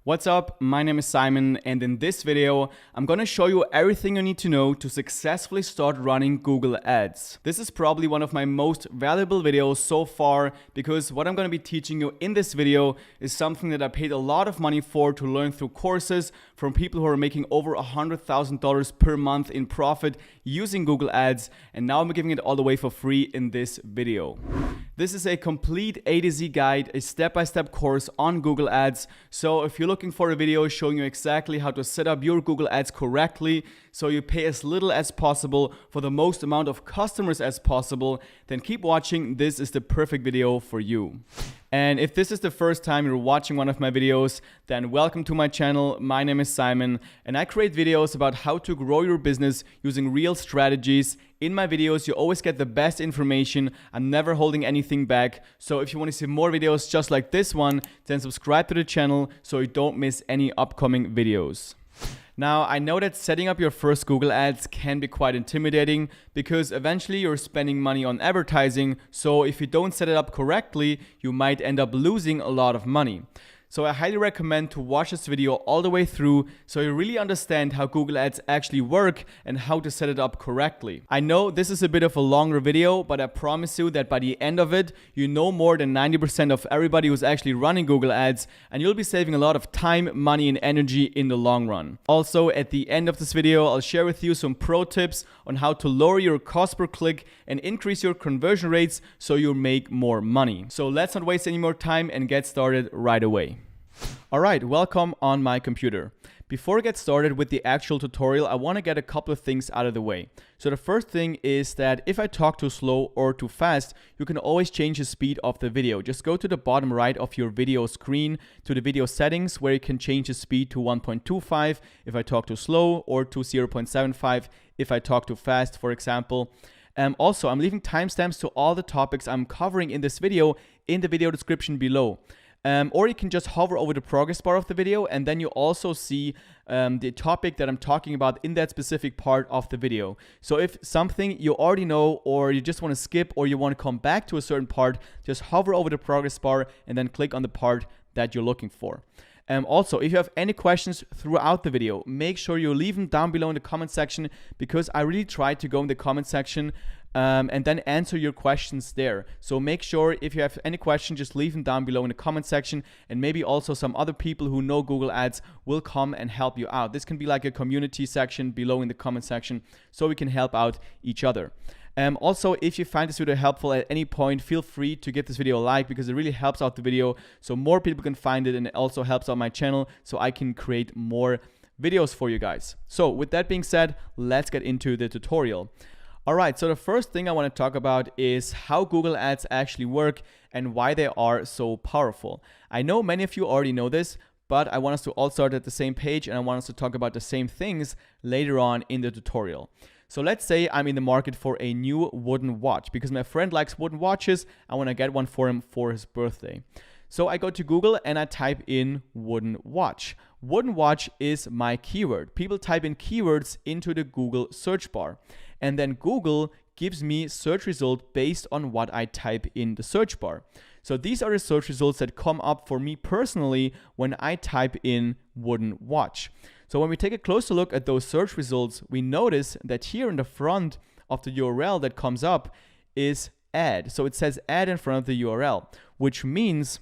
What's up? My name is Simon, and in this video, I'm gonna show you everything you need to know to successfully start running Google Ads. This is probably one of my most valuable videos so far because what I'm gonna be teaching you in this video is something that I paid a lot of money for to learn through courses from people who are making over $100,000 per month in profit using Google Ads, and now I'm giving it all away for free in this video. This is a complete A to Z guide, a step-by-step course on Google Ads. So if you're looking for a video showing you exactly how to set up your Google Ads correctly so you pay as little as possible for the most amount of customers as possible, then keep watching. This is the perfect video for you. And if this is the first time you're watching one of my videos, then welcome to my channel. My name is Simon, and I create videos about how to grow your business using real strategies. In my videos, you always get the best information. I'm never holding anything back. So if you want to see more videos just like this one, then subscribe to the channel so you don't miss any upcoming videos. Now, I know that setting up your first Google Ads can be quite intimidating because eventually you're spending money on advertising. So if you don't set it up correctly, you might end up losing a lot of money. So I highly recommend to watch this video all the way through so you really understand how Google Ads actually work and how to set it up correctly. I know this is a bit of a longer video, but I promise you that by the end of it, you know more than 90% of everybody who's actually running Google Ads, and you'll be saving a lot of time, money, and energy in the long run. Also, at the end of this video, I'll share with you some pro tips on how to lower your cost per click and increase your conversion rates so you make more money. So let's not waste any more time and get started right away. Alright, welcome on my computer. Before I get started with the actual tutorial, I want to get a couple of things out of the way. So the first thing is that if I talk too slow or too fast, you can always change the speed of the video. Just go to the bottom right of your video screen to the video settings where you can change the speed to 1.25 if I talk too slow, or to 0.75 if I talk too fast, for example. Also, I'm leaving timestamps to all the topics I'm covering in this video in the video description below. Or you can just hover over the progress bar of the video, and then you also see the topic that I'm talking about in that specific part of the video. So if something you already know, or you just want to skip, or you want to come back to a certain part, just hover over the progress bar and then click on the part that you're looking for. Also, if you have any questions throughout the video, make sure you leave them down below in the comment section, because I really try to go in the comment section and then answer your questions there. So make sure if you have any questions, just leave them down below in the comment section, and maybe also some other people who know Google Ads will come and help you out. This can be like a community section below in the comment section, so we can help out each other. Also, if you find this video helpful at any point, feel free to give this video a like, because it really helps out the video so more people can find it, and it also helps out my channel so I can create more videos for you guys. So with that being said, let's get into the tutorial. Alright, so the first thing I want to talk about is how Google Ads actually work and why they are so powerful. I know many of you already know this, but I want us to all start at the same page, and I want us to talk about the same things later on in the tutorial. So let's say I'm in the market for a new wooden watch because my friend likes wooden watches. I want to get one for him for his birthday. So I go to Google and I type in wooden watch. Wooden watch is my keyword. People type in keywords into the Google search bar, and then Google gives me search results based on what I type in the search bar. So these are the search results that come up for me personally when I type in wooden watch. So when we take a closer look at those search results, we notice that here in the front of the URL that comes up is ad. So it says ad in front of the URL, which means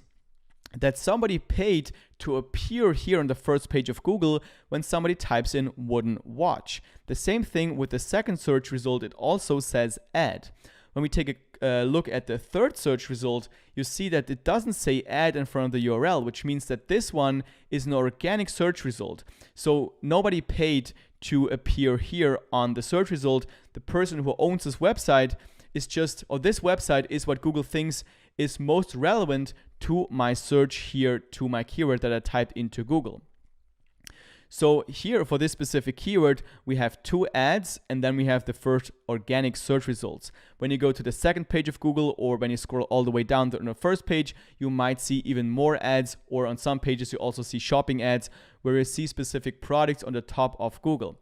that somebody paid to appear here on the first page of Google when somebody types in wooden watch. The same thing with the second search result, it also says ad. When we take a look at the third search result, you see that it doesn't say ad in front of the URL, which means that this one is an organic search result. So nobody paid to appear here on the search result. The person who owns this website is just, or this website is what Google thinks is most relevant to my search here, to my keyword that I typed into Google. So here for this specific keyword, we have two ads, and then we have the first organic search results. When you go to the second page of Google, or when you scroll all the way down to the first page, you might see even more ads, or on some pages you also see shopping ads where you see specific products on the top of Google.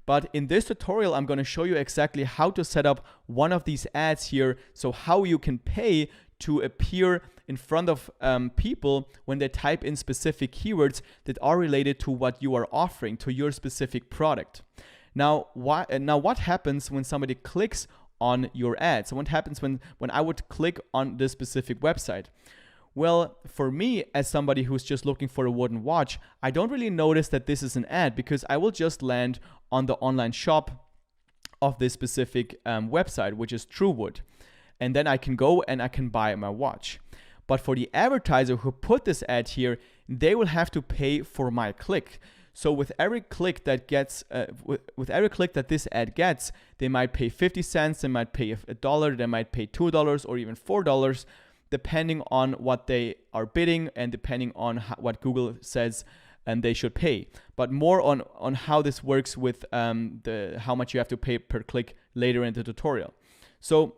But in this tutorial, I'm going to show you exactly how to set up one of these ads here. So how you can pay to appear in front of people when they type in specific keywords that are related to what you are offering, to your specific product. Now what happens when somebody clicks on your ad? So what happens when I would click on this specific website? Well, for me, as somebody who's just looking for a wooden watch, I don't really notice that this is an ad, because I will just land on the online shop of this specific website, which is Truewood. And then I can go and I can buy my watch. But for the advertiser who put this ad here, they will have to pay for my click. So with every click that gets, with every click that this ad gets, they might pay 50 cents, they might pay $1, they might pay $2 or even $4, depending on what they are bidding and depending on what Google says and they should pay. But more on how this works with how much you have to pay per click later in the tutorial. So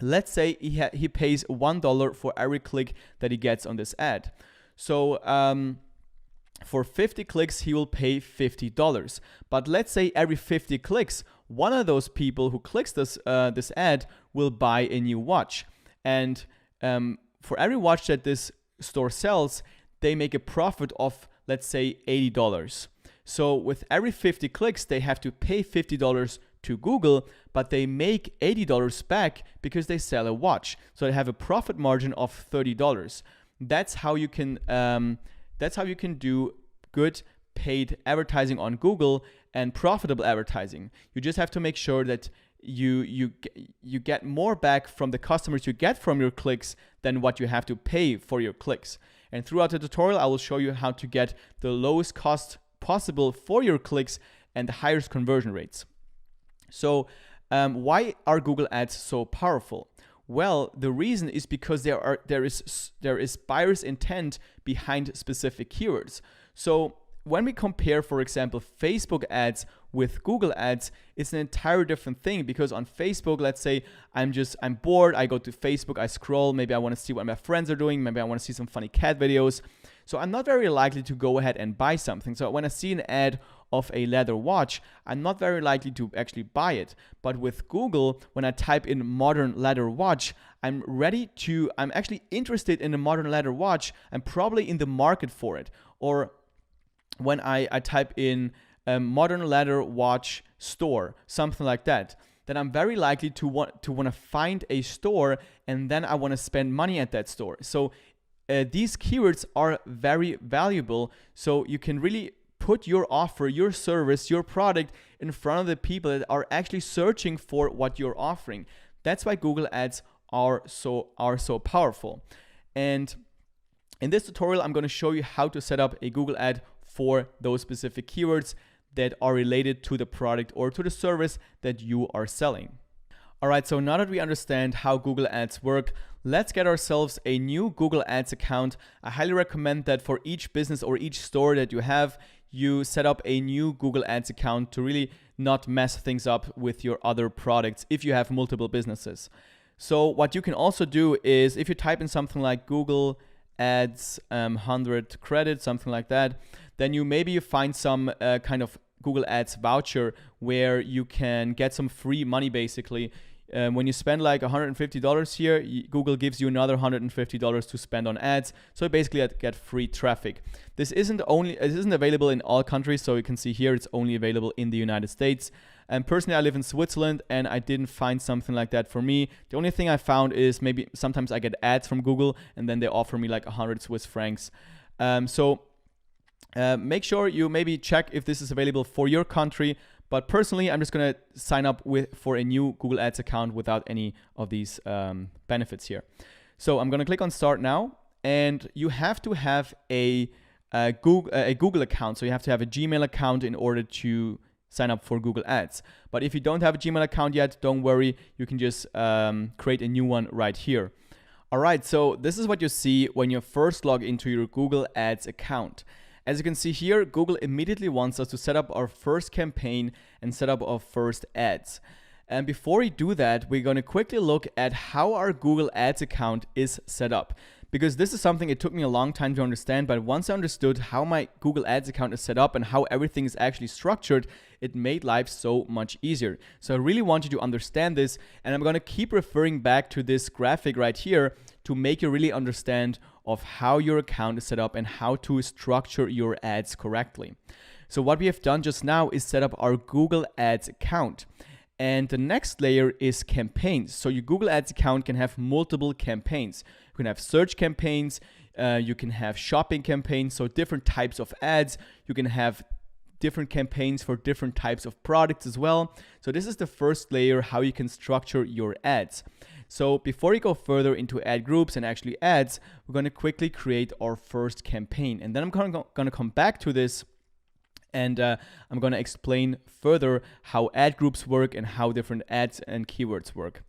let's say he pays $1 for every click that he gets on this ad. So for 50 clicks, he will pay $50. But let's say every 50 clicks, one of those people who clicks this ad will buy a new watch. And for every watch that this store sells, they make a profit of, let's say, $80. So with every 50 clicks, they have to pay $50 to Google, but they make $80 back because they sell a watch. So they have a profit margin of $30. That's how you can do good paid advertising on Google and profitable advertising. You just have to make sure that you get more back from the customers you get from your clicks than what you have to pay for your clicks. And throughout the tutorial, I will show you how to get the lowest cost possible for your clicks and the highest conversion rates. So why are Google Ads so powerful? Well, the reason is because there is buyer's intent behind specific keywords. So when we compare, for example, Facebook ads with Google ads, it's an entirely different thing, because on Facebook, let's say I'm bored, I go to Facebook, I scroll, maybe I want to see what my friends are doing, maybe I want to see some funny cat videos. So I'm not very likely to go ahead and buy something. So when I see an ad of a leather watch, I'm not very likely to actually buy it. But with Google, when I type in modern leather watch, I'm actually interested in a modern leather watch. I'm probably in the market for it. Or when I type in modern leather watch store, something like that, then I'm very likely to want to find a store, and then I want to spend money at that store. So these keywords are very valuable. So you can really put your offer, your service, your product in front of the people that are actually searching for what you're offering. That's why Google Ads are so powerful. And in this tutorial, I'm going to show you how to set up a Google ad for those specific keywords that are related to the product or to the service that you are selling. All right, so now that we understand how Google Ads work, let's get ourselves a new Google Ads account. I highly recommend that for each business or each store that you have, you set up a new Google Ads account to really not mess things up with your other products if you have multiple businesses. So what you can also do is, if you type in something like Google Ads 100 credit, something like that, then you find some kind of Google Ads voucher where you can get some free money basically. When you spend like $150 here, Google gives you another $150 to spend on ads. So basically I get free traffic. It isn't available in all countries. So you can see here it's only available in the United States. And personally, I live in Switzerland and I didn't find something like that for me. The only thing I found is maybe sometimes I get ads from Google and then they offer me like 100 Swiss francs. Make sure you maybe check if this is available for your country. But personally, I'm just going to sign up for a new Google Ads account without any of these benefits here. So I'm going to click on Start Now. And you have to have a Google account. So you have to have a Gmail account in order to sign up for Google Ads. But if you don't have a Gmail account yet, don't worry. You can just create a new one right here. All right, so this is what you see when you first log into your Google Ads account. As you can see here, Google immediately wants us to set up our first campaign and set up our first ads. And before we do that, we're going to quickly look at how our Google Ads account is set up. because this is something it took me a long time to understand, but once I understood how my Google Ads account is set up and how everything is actually structured, it made life so much easier. So I really want you to understand this, and I'm going to keep referring back to this graphic right here to make you really understand of how your account is set up and how to structure your ads correctly. So what we have done just now is set up our Google Ads account. And the next layer is campaigns. So your Google Ads account can have multiple campaigns. You can have search campaigns, you can have shopping campaigns, so different types of ads. You can have different campaigns for different types of products as well. So this is the first layer, how you can structure your ads. So before you go further into ad groups and actually ads, we're going to quickly create our first campaign. And then I'm going to come back to this, and I'm going to explain further how ad groups work and how different ads and keywords work.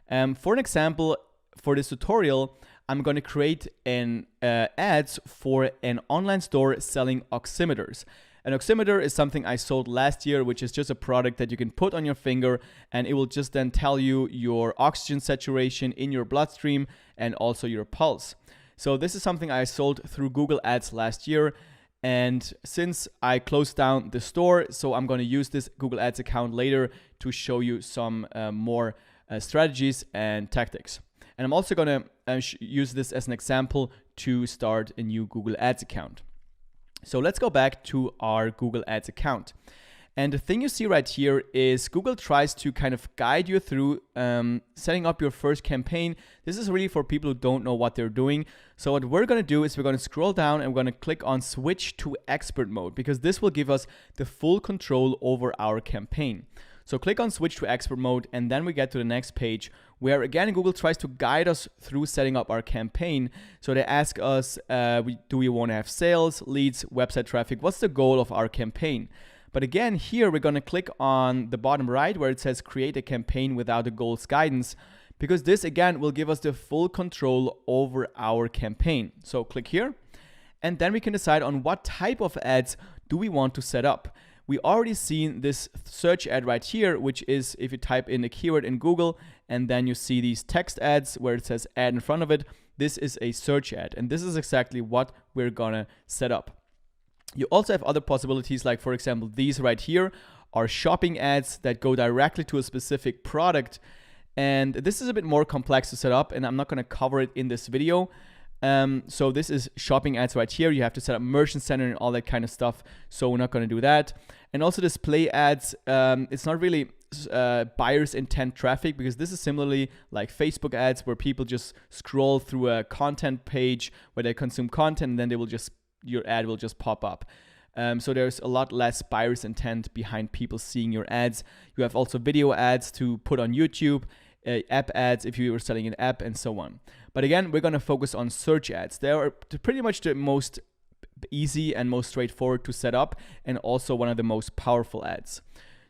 For an example, for this tutorial, I'm going to create an ads for an online store selling oximeters. An oximeter is something I sold last year, which is just a product that you can put on your finger, and it will just then tell you your oxygen saturation in your bloodstream and also your pulse. So this is something I sold through Google Ads last year. And since I closed down the store, so I'm going to use this Google Ads account later to show you some more strategies and tactics. And I'm also going to use this as an example to start a new Google Ads account. So let's go back to our Google Ads account. And the thing you see right here is Google tries to kind of guide you through setting up your first campaign. This is really for people who don't know what they're doing. So what we're going to do is we're going to scroll down and we're going to click on switch to expert mode, because this will give us the full control over our campaign. So click on switch to expert mode, and then we get to the next page where again Google tries to guide us through setting up our campaign. So they ask us, do we want to have sales, leads, website traffic? What's the goal of our campaign? But again, here we're going to click on the bottom right where it says create a campaign without a goals guidance, because this again will give us the full control over our campaign. So click here, and then we can decide on what type of ads do we want to set up. We already seen this search ad right here, which is if you type in a keyword in Google and then you see these text ads where it says ad in front of it, this is a search ad, and this is exactly what we're gonna set up. You also have other possibilities, like for example, these right here are shopping ads that go directly to a specific product. And this is a bit more complex to set up, and I'm not going to cover it in this video. So this is shopping ads right here. You have to set up merchant center and all that kind of stuff. So we're not going to do that. And also display ads. It's not really buyer's intent traffic, because this is similarly like Facebook ads where people just scroll through a content page where they consume content, and then they will just your ad will just pop up. So there's a lot less buyer's intent behind people seeing your ads. You have also video ads to put on YouTube, app ads if you were selling an app, and so on. But again, we're going to focus on search ads. They are pretty much the most easy and most straightforward to set up, and also one of the most powerful ads.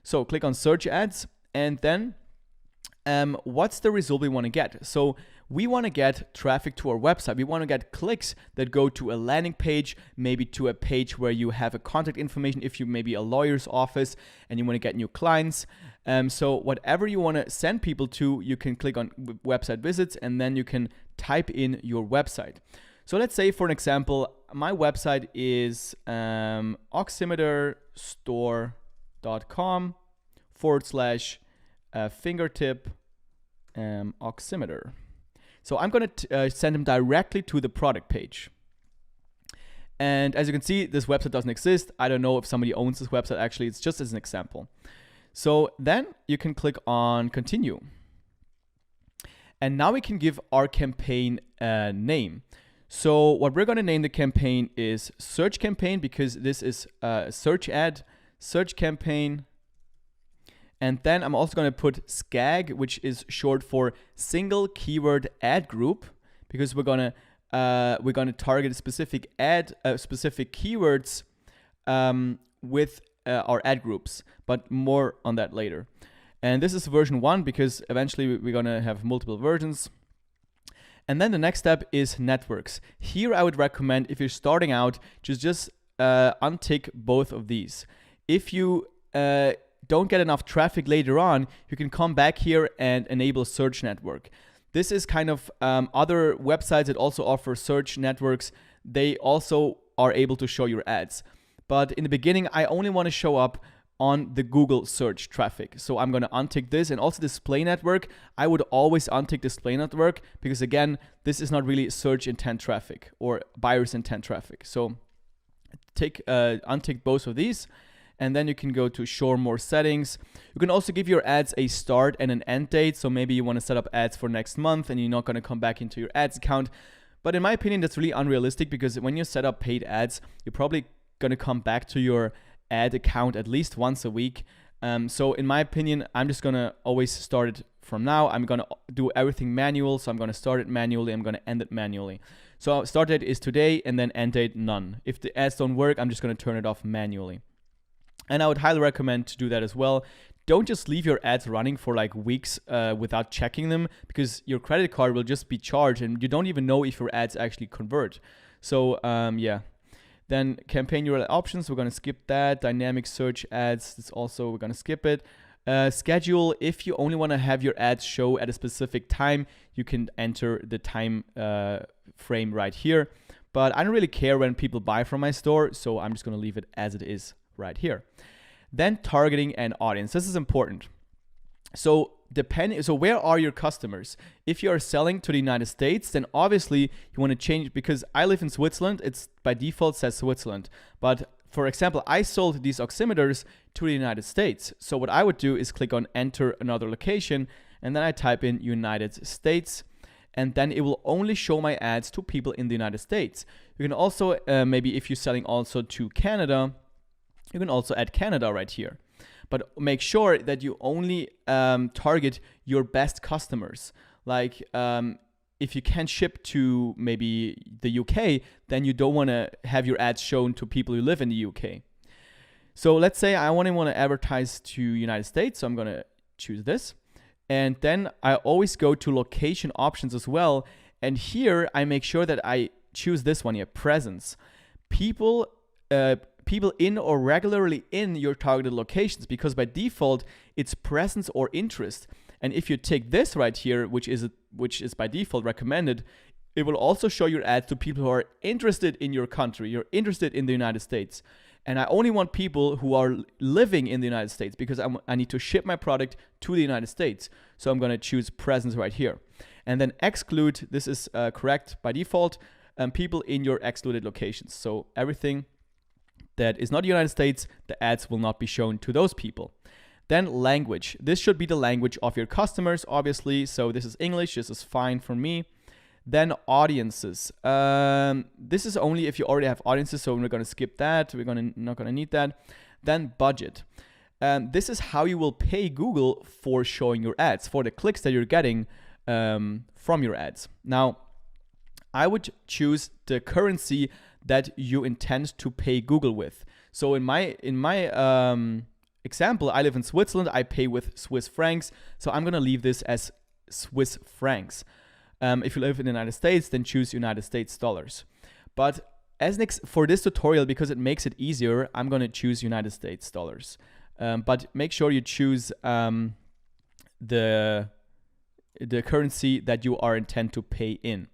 So click on search ads, and then what's the result we want to get? So we want to get traffic to our website. We want to get clicks that go to a landing page, maybe to a page where you have a contact information if you maybe a lawyer's office and you want to get new clients. So whatever you want to send people to, you can click on website visits, and then you can type in your website. So let's say, for an example, my website is oximeter.com/fingertip oximeter. So I'm going to send them directly to the product page. And as you can see, this website doesn't exist. I don't know if somebody owns this website. Actually, it's just as an example. So then you can click on continue. And now we can give our campaign a name. So what we're going to name the campaign is search campaign, because this is a search ad, search campaign. And then I'm also going to put SKAG, which is short for single keyword ad group, because we're going to target a specific specific keywords with our ad groups, but more on that later. And this is version 1, because eventually we're going to have multiple versions. And then the next step is networks. Here I would recommend, if you're starting out, just untick both of these. If you don't get enough traffic later on, you can come back here and enable search network. This is kind of other websites that also offer search networks. They also are able to show your ads. But in the beginning, I only want to show up on the Google search traffic. So I'm going to untick this, and also display network. I would always untick display network because again, this is not really search intent traffic or buyer's intent traffic. So untick both of these, and then you can go to show more settings. You can also give your ads a start and an end date. So maybe you want to set up ads for next month and you're not going to come back into your ads account. But in my opinion, that's really unrealistic because when you set up paid ads, you're probably going to come back to your ad account at least once a week. So in my opinion, I'm just going to always start it from now. I'm going to do everything manual. So I'm going to start it manually. I'm going to end it manually. So start date is today, and then end date none. If the ads don't work, I'm just going to turn it off manually. And I would highly recommend to do that as well. Don't just leave your ads running for like weeks without checking them, because your credit card will just be charged and you don't even know if your ads actually convert. So yeah. Then campaign URL options, we're going to skip that. Dynamic search ads, this also we're going to skip it. Schedule, if you only want to have your ads show at a specific time, you can enter the time frame right here. But I don't really care when people buy from my store, so I'm just going to leave it as it is right here. Then targeting and audience. This is important. So where are your customers? If you are selling to the United States, then obviously you want to change, because I live in Switzerland, it's by default says Switzerland. But for example, I sold these oximeters to the United States. So what I would do is click on enter another location, and then I type in United States, and then it will only show my ads to people in the United States. You can also, maybe if you're selling also to Canada, you can also add Canada right here. But make sure that you only target your best customers. Like if you can't ship to maybe the UK, then you don't want to have your ads shown to people who live in the UK. So let's say I only want to advertise to United States. So I'm going to choose this. And then I always go to location options as well. And here I make sure that I choose this one here, presence. People in or regularly in your targeted locations, because by default it's presence or interest. And if you take this right here, which is by default recommended, it will also show your ads to people who are interested in your country, you're interested in the United States. And I only want people who are living in the United States, because I need to ship my product to the United States. So I'm going to choose presence right here. And then exclude, this is correct by default, people in your excluded locations. So everything that is not the United States, the ads will not be shown to those people. Then language. This should be the language of your customers, obviously. So this is English. This is fine for me. Then audiences. This is only if you already have audiences, so we're going to skip that. We're not going to need that. Then budget. This is how you will pay Google for showing your ads, for the clicks that you're getting from your ads. Now, I would choose the currency that you intend to pay Google with. So in my example, I live in Switzerland. I pay with Swiss francs. So I'm going to leave this as Swiss francs. If you live in the United States, then choose United States dollars. But for this tutorial, because it makes it easier, I'm going to choose United States dollars. But make sure you choose the currency that you are intend to pay in.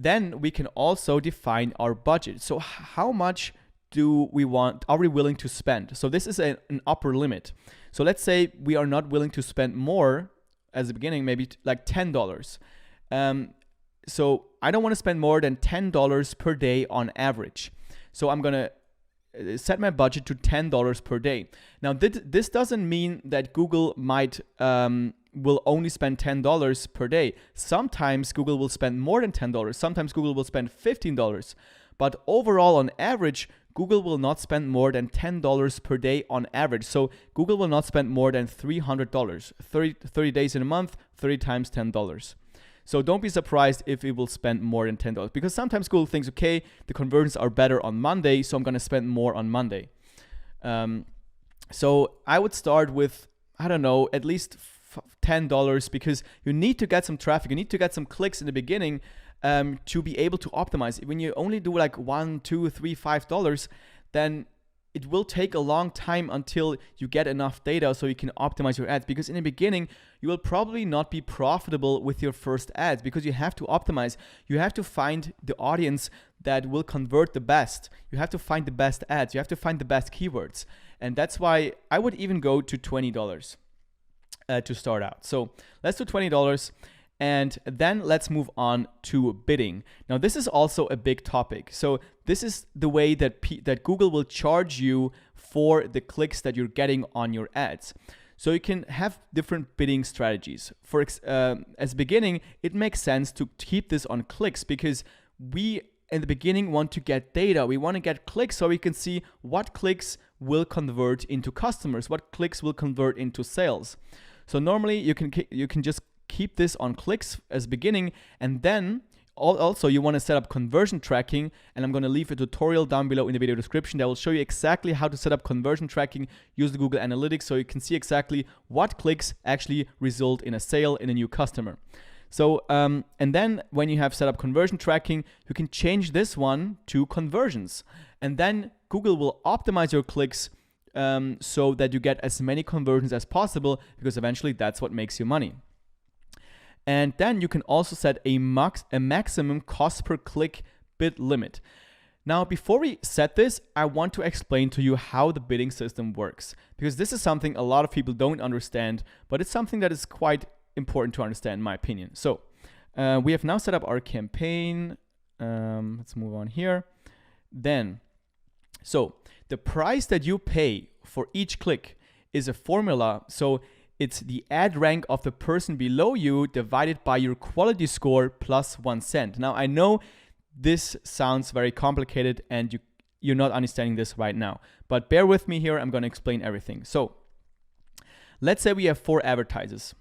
Then we can also define our budget. So how much are we willing to spend? So this is an upper limit. So let's say we are not willing to spend more as the beginning, maybe like $10. So I don't want to spend more than $10 per day on average. So I'm going to set my budget to $10 per day. Now this doesn't mean that Google will only spend $10 per day. Sometimes Google will spend more than $10. Sometimes Google will spend $15. But overall, on average, Google will not spend more than $10 per day on average. So Google will not spend more than $300. 30 days in a month, 30 times $10. So don't be surprised if it will spend more than $10, because sometimes Google thinks, okay, the conversions are better on Monday, so I'm going to spend more on Monday. So I would start with, I don't know, at least $10, because you need to get some traffic. You need to get some clicks in the beginning to be able to optimize. When you only do like $1, $2, $3, $5, then it will take a long time until you get enough data so you can optimize your ads, because in the beginning you will probably not be profitable with your first ads, because you have to optimize. You have to find the audience that will convert the best. You have to find the best ads. You have to find the best keywords. And that's why I would even go to $20 to start out. So let's do $20. And then let's move on to bidding. Now, this is also a big topic. So this is the way that Google will charge you for the clicks that you're getting on your ads. So you can have different bidding strategies. As beginning, it makes sense to keep this on clicks, because we in the beginning want to get data. We want to get clicks so we can see what clicks will convert into customers, what clicks will convert into sales. So normally you can just keep this on clicks as beginning, and then also you want to set up conversion tracking, and I'm going to leave a tutorial down below in the video description that will show you exactly how to set up conversion tracking, use the Google Analytics so you can see exactly what clicks actually result in a sale, in a new customer. So and then when you have set up conversion tracking, you can change this one to conversions, and then Google will optimize your clicks so that you get as many conversions as possible, because eventually that's what makes you money. And then you can also set a maximum cost per click bid limit. Now, before we set this, I want to explain to you how the bidding system works, because this is something a lot of people don't understand, but it's something that is quite important to understand in my opinion. So we have now set up our campaign. Let's move on here. Then, so the price that you pay for each click is a formula. So it's the ad rank of the person below you divided by your quality score plus 1 cent. Now, I know this sounds very complicated and you're not understanding this right now, but bear with me here. I'm going to explain everything. So let's say we have 4 advertisers.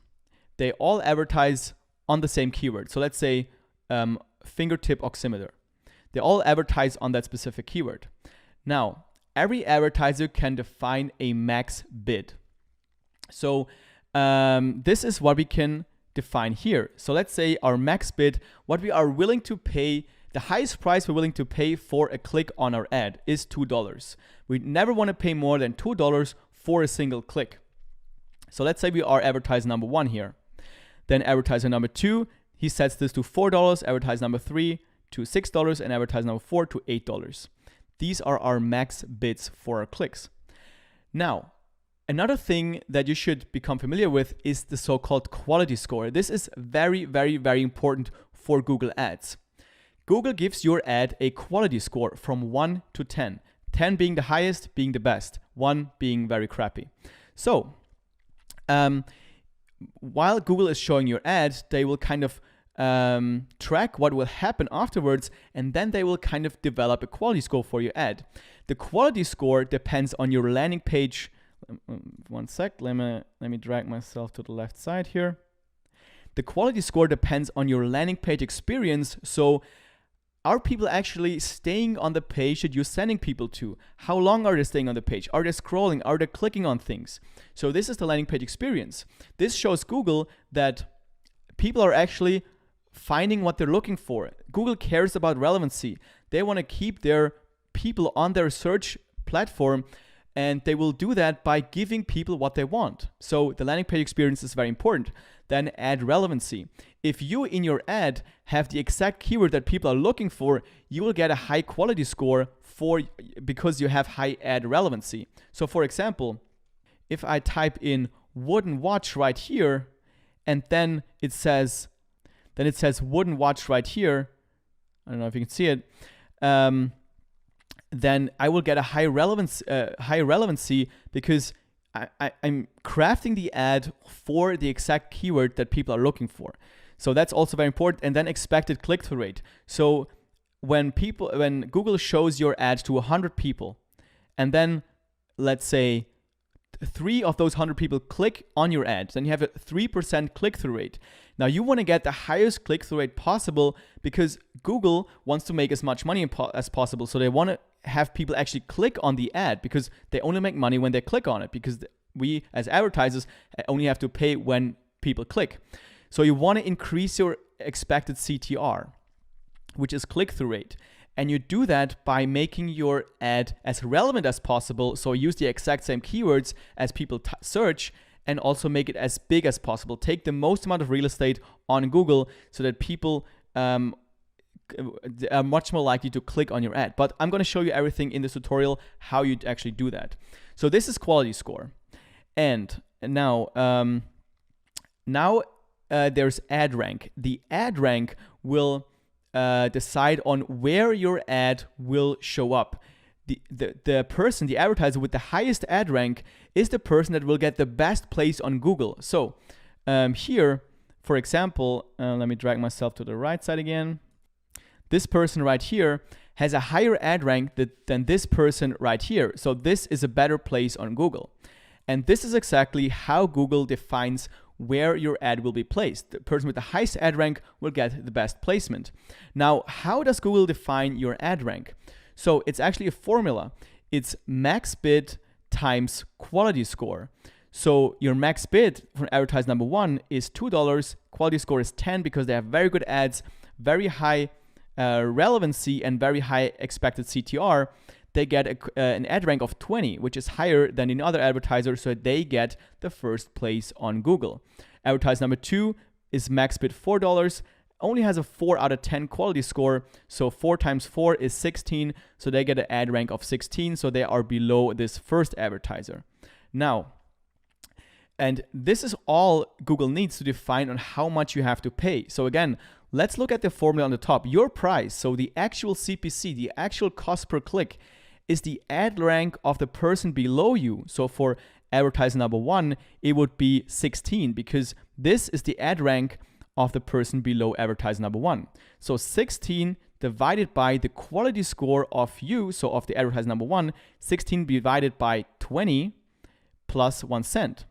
They all advertise on the same keyword. So let's say fingertip oximeter. They all advertise on that specific keyword. Now, every advertiser can define a max bid. So this is what we can define here. So let's say our max bid, what we are willing to pay, the highest price we're willing to pay for a click on our ad is $2. We never want to pay more than $2 for a single click. So let's say we are advertiser number 1 here. Then advertiser number 2, he sets this to $4, advertiser number 3 to $6, and advertiser number 4 to $8. These are our max bids for our clicks. Now, another thing that you should become familiar with is the so-called quality score. This is very, very, very important for Google Ads. Google gives your ad a quality score from 1 to 10. 10 being the highest, being the best, 1 being very crappy. So, while Google is showing your ad, they will kind of track what will happen afterwards, and then they will kind of develop a quality score for your ad. The quality score depends on your landing page. One sec, let me drag myself to the left side here. The quality score depends on your landing page experience. So are people actually staying on the page that you're sending people to? How long are they staying on the page? Are they scrolling? Are they clicking on things? So this is the landing page experience. This shows Google that people are actually finding what they're looking for. Google cares about relevancy. They want to keep their people on their search platform, and they will do that by giving people what they want. So the landing page experience is very important. Then ad relevancy. If you in your ad have the exact keyword that people are looking for, you will get a high quality score because you have high ad relevancy. So for example, if I type in wooden watch right here, and then it says wooden watch right here, I don't know if you can see it, then I will get a high relevancy because I'm crafting the ad for the exact keyword that people are looking for. So that's also very important. And then expected click-through rate. So when Google shows your ad to 100 people, and then let's say 3 of those 100 people click on your ad, then you have a 3% click-through rate. Now you want to get the highest click-through rate possible because Google wants to make as much money as possible. So they want to have people actually click on the ad because they only make money when they click on it, because we as advertisers only have to pay when people click. So you want to increase your expected CTR, which is click-through rate. And you do that by making your ad as relevant as possible. So use the exact same keywords as people search, and also make it as big as possible. Take the most amount of real estate on Google so that people are much more likely to click on your ad. But I'm going to show you everything in this tutorial, how you actually do that. So this is quality score. And now, there's ad rank. The ad rank will decide on where your ad will show up. The person, the advertiser with the highest ad rank is the person that will get the best place on Google. So here, for example, let me drag myself to the right side again. This person right here has a higher ad rank than this person right here. So this is a better place on Google. And this is exactly how Google defines where your ad will be placed. The person with the highest ad rank will get the best placement. Now, how does Google define your ad rank? So it's actually a formula. It's max bid times quality score. So your max bid for advertise number 1 is $2. Quality score is 10 because they have very good ads, very high relevancy, and very high expected CTR. They get an ad rank of 20, which is higher than in other advertisers, so they get the first place on Google. Advertise number 2 is max bid $4. Only has a 4 out of 10 quality score, so 4 times 4 is 16, so they get an ad rank of 16, so they are below this first advertiser. Now, and this is all Google needs to define on how much you have to pay. So again, let's look at the formula on the top. Your price, so the actual CPC, the actual cost per click, is the ad rank of the person below you. So for advertiser number 1, it would be 16 because this is the ad rank of the person below advertiser number 1. So 16 divided by the quality score of you, so of the advertiser number 1, 16 divided by 20 plus 1 cent.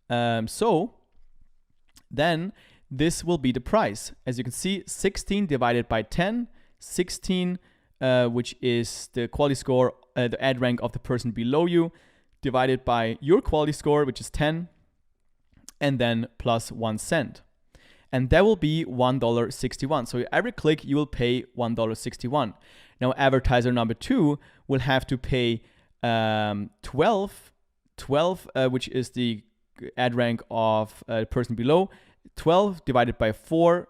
So then this will be the price. As you can see, 16 divided by 10, 16, which is the quality score, the ad rank of the person below you, divided by your quality score, which is 10, and then plus 1 cent. And that will be $1.61. So every click you will pay $1.61. Now advertiser number 2 will have to pay 12, which is the ad rank of the person below. 12 divided by 4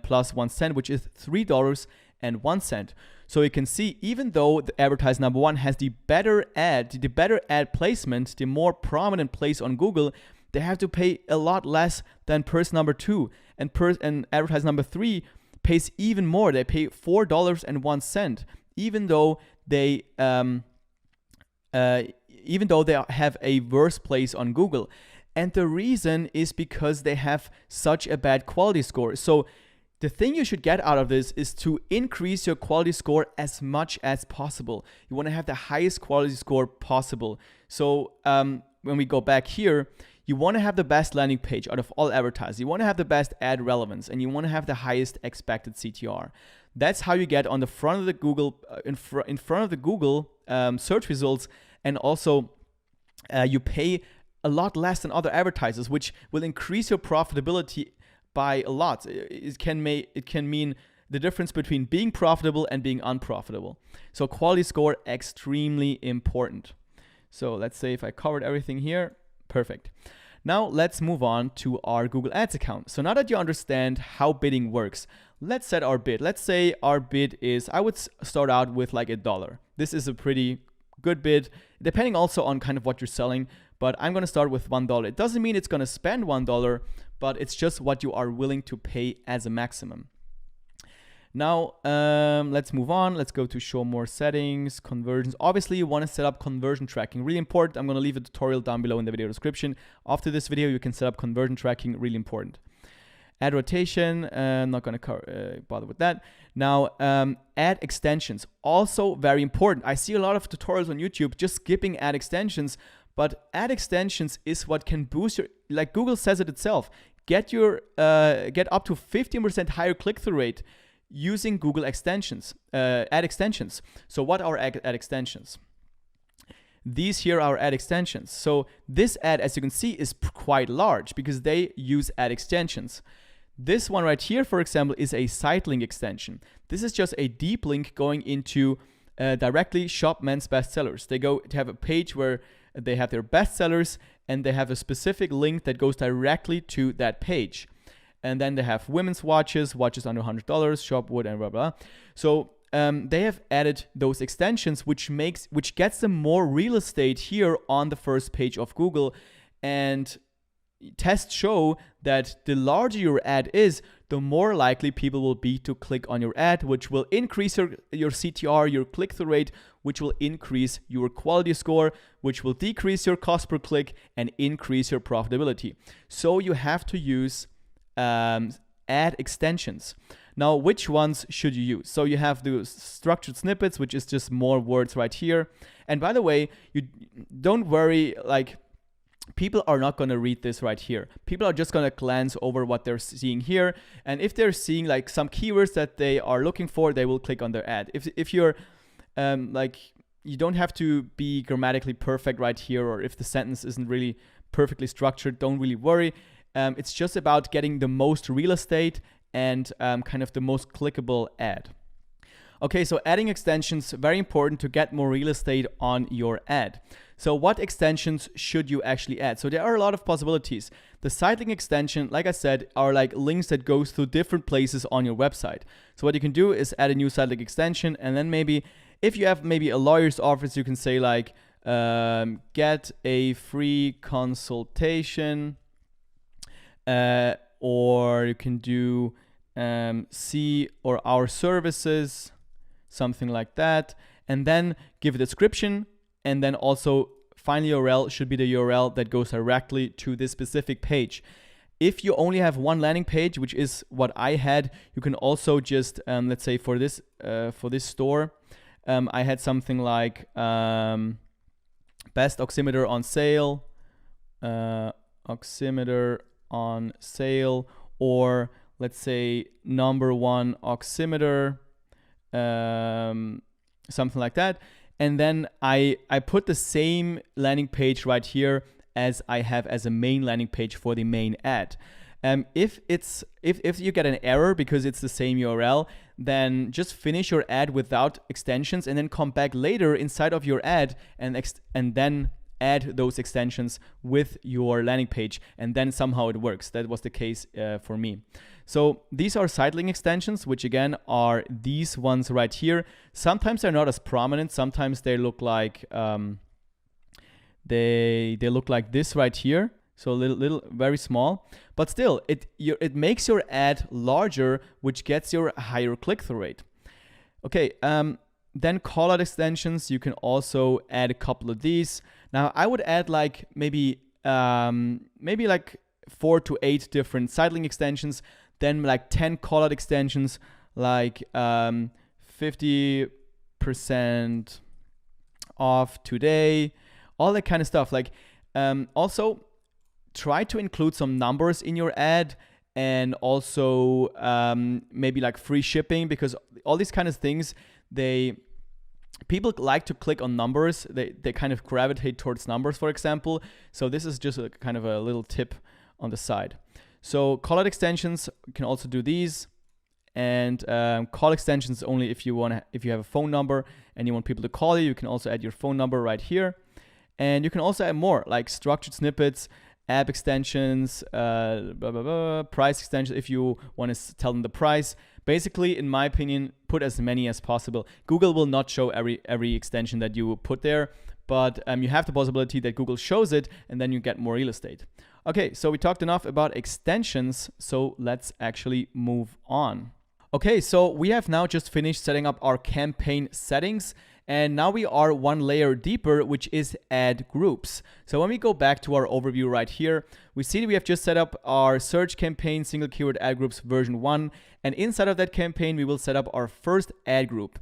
plus 1 cent, which is $3.01. So you can see, even though the advertiser number 1 has the better ad placement, the more prominent place on Google, they have to pay a lot less than person number 2, and advertiser number 3 pays even more. They pay $4.01, even though they have a worse place on Google. And the reason is because they have such a bad quality score. So the thing you should get out of this is to increase your quality score as much as possible. You want to have the highest quality score possible. So when we go back here, you want to have the best landing page out of all advertisers. You want to have the best ad relevance, and you want to have the highest expected CTR. That's how you get on the front of the Google, in front of the Google search results, and also you pay a lot less than other advertisers, which will increase your profitability by a lot. It can mean the difference between being profitable and being unprofitable. So quality score, extremely important. So let's say if I covered everything here, perfect. Now let's move on to our Google Ads account. So now that you understand how bidding works, let's set our bid. Let's say our bid is, I would start out with like $1. This is a pretty good bid, depending also on kind of what you're selling, but I'm going to start with $1. It doesn't mean it's going to spend $1, but it's just what you are willing to pay as a maximum. Now, let's move on. Let's go to show more settings, conversions. Obviously, you want to set up conversion tracking. Really important. I'm going to leave a tutorial down below in the video description. After this video, you can set up conversion tracking. Really important. Ad rotation. I'm not going to bother with that. Now, ad extensions. Also very important. I see a lot of tutorials on YouTube just skipping ad extensions, but ad extensions is what can boost your, like Google says it itself, get up to 15% higher click-through rate using Google extensions, ad extensions. So what are ad extensions? These here are ad extensions. So this ad, as you can see, is quite large because they use ad extensions. This one right here, for example, is a site link extension. This is just a deep link going into directly Shop Men's Bestsellers. They have a page where they have their bestsellers, and they have a specific link that goes directly to that page. And then they have women's watches under $100, shop wood, and blah blah. So they have added those extensions, which gets them more real estate here on the first page of Google. And tests show that the larger your ad is, the more likely people will be to click on your ad, which will increase your CTR, your click-through rate, which will increase your quality score, which will decrease your cost per click and increase your profitability. So you have to use ad extensions. Now, which ones should you use? So you have the structured snippets, which is just more words right here. And by the way, you don't worry, like, people are not going to read this right here. People are just going to glance over what they're seeing here. And if they're seeing like some keywords that they are looking for, they will click on their ad. If you're like, you don't have to be grammatically perfect right here, or if the sentence isn't really perfectly structured, don't really worry. It's just about getting the most real estate and kind of the most clickable ad. Okay, so adding extensions, very important to get more real estate on your ad. So what extensions should you actually add? So there are a lot of possibilities. The site link extension, like I said, are like links that goes to different places on your website. So what you can do is add a new site link extension, and then maybe if you have maybe a lawyer's office, you can say like, get a free consultation, or you can do see or our services, something like that, and then give a description, and then also final URL should be the URL that goes directly to this specific page. If you only have one landing page, which is what I had, you can also just let's say for this store, I had something like best oximeter on sale, oximeter on sale, or let's say number one oximeter, something like that. And then I put the same landing page right here as I have as a main landing page for the main ad. If you get an error because it's the same URL, then just finish your ad without extensions and then come back later inside of your ad and then add those extensions with your landing page, and then somehow it works. That was the case for me. So these are site link extensions, which again are these ones right here. Sometimes they're not as prominent. Sometimes they look like they look like this right here. So a little very small, but still it makes your ad larger, which gets your higher click-through rate. Okay, then callout extensions, you can also add a couple of these. Now I would add like maybe like 4 to 8 different site link extensions, then like 10 callout extensions, like 50% off today, all that kind of stuff. Like also try to include some numbers in your ad, and also maybe like free shipping, because all these kind of things, people like to click on numbers. They kind of gravitate towards numbers, for example. So this is just a kind of a little tip on the side. So callout extensions, you can also do these, and call extensions only if you have a phone number and you want people to call you. You can also add your phone number right here, and you can also add more like structured snippets, app extensions, price extensions if you want to tell them the price. Basically, in my opinion, put as many as possible. Google will not show every extension that you put there, but you have the possibility that Google shows it, and then you get more real estate. Okay, so we talked enough about extensions, so let's actually move on. Okay, so we have now just finished setting up our campaign settings, and now we are one layer deeper, which is ad groups. So when we go back to our overview right here, we see that we have just set up our search campaign single keyword ad groups version 1, and inside of that campaign we will set up our first ad group.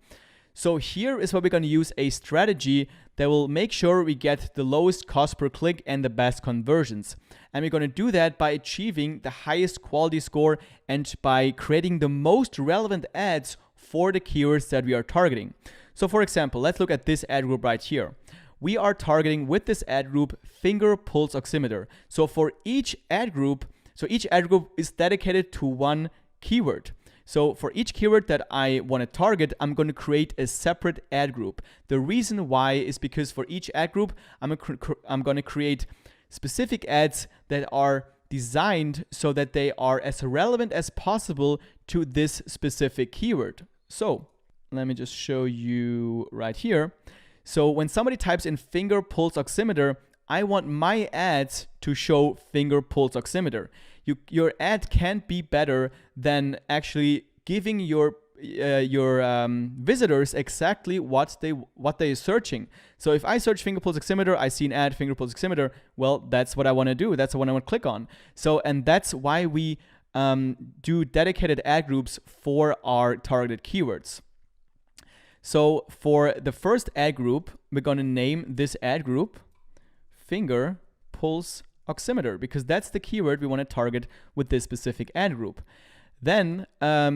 So here is where we're going to use a strategy that will make sure we get the lowest cost per click and the best conversions. And we're going to do that by achieving the highest quality score and by creating the most relevant ads for the keywords that we are targeting. So for example, let's look at this ad group right here. We are targeting with this ad group finger pulse oximeter. So for each ad group, So each ad group is dedicated to one keyword. So for each keyword that I want to target, I'm going to create a separate ad group. The reason why is because for each ad group, I'm going to create specific ads that are designed so that they are as relevant as possible to this specific keyword. So let me just show you right here. So when somebody types in finger pulse oximeter, I want my ads to show finger pulse oximeter. Your ad can't be better than actually giving your visitors exactly what they're searching. So if I search finger pulse oximeter, I see an ad finger pulse oximeter. Well, that's what I want to do. That's what I want to click on. So, and that's why we do dedicated ad groups for our targeted keywords. So for the first ad group, we're going to name this ad group finger pulse oximeter, because that's the keyword we want to target with this specific ad group. Then